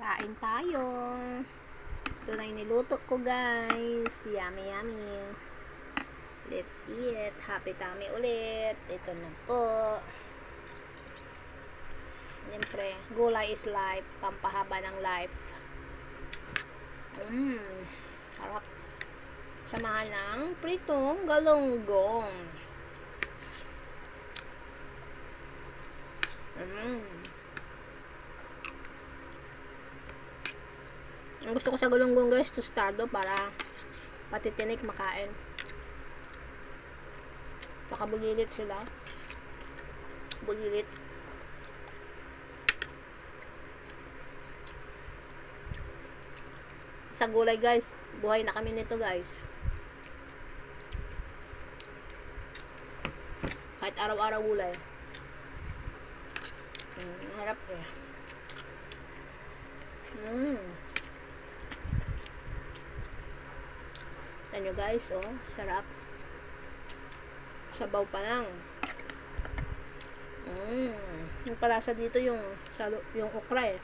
Kain tayo. Ito na yung niluto ko, guys. Yummy, yummy. Let's eat. Happy tummy ulit. Ito na po. Siyempre, gulay is life. Pampahaba ng life. Sarap. Samahan ng pritong galunggong. Ang gusto ko sa galunggong, guys, tostado para pati tinik makain. Baka bulilit sila. Bulilit. Sa gulay, guys. Buhay na kami nito, guys. Kahit araw-araw gulay. Harap eh. Tignan nyo, guys, oh. Sarap. Sabaw pa lang. Yung palasa dito yung okra eh.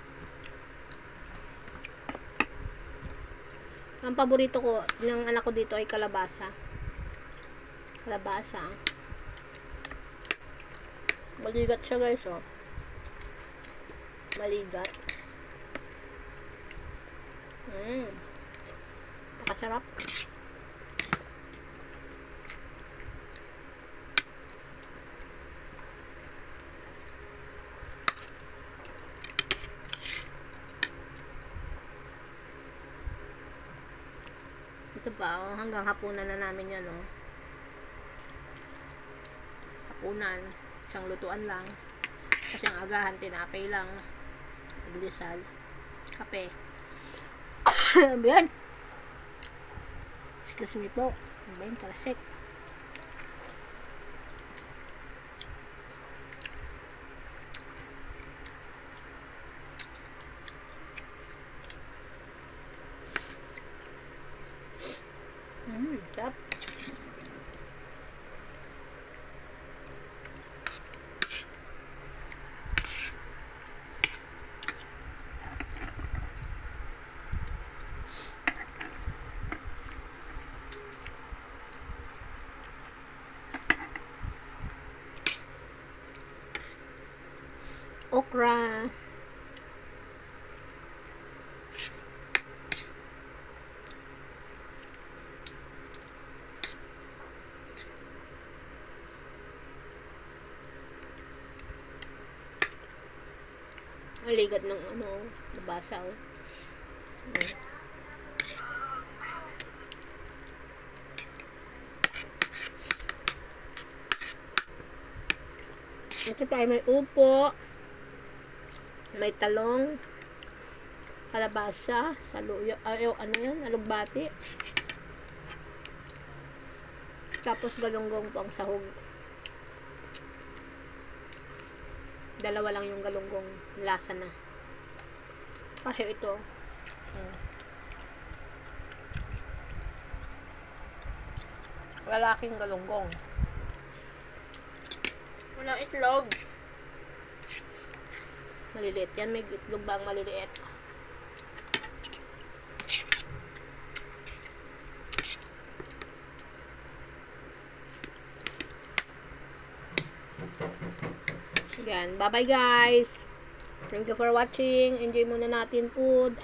Ang paborito ko ng anak ko dito ay kalabasa. Kalabasa. Maligat siya, guys, oh. Maligat. Nakasarap. Ito pa, oh, hanggang hapunan na namin yan, oh. Hapunan. Isang lutuan lang. Kasi ang agahan, tinapay lang. Iglisal. Kape. Ayan. Excuse me po. Ayan, talasik. Sarap. Okra. Ang ligat ng nabasa, oh. Ito tayo may upo, may talong, kalabasa, saluyo, ano yan, alugbati. Tapos galunggong po ang sahog. Dalawa lang yung galunggong, lasa na. Kasi ito, lalaking galunggong. Walang itlog. Maliliit yan. May itlog bang maliliit? Yan. Bye-bye, guys. Thank you for watching. Enjoy muna natin food.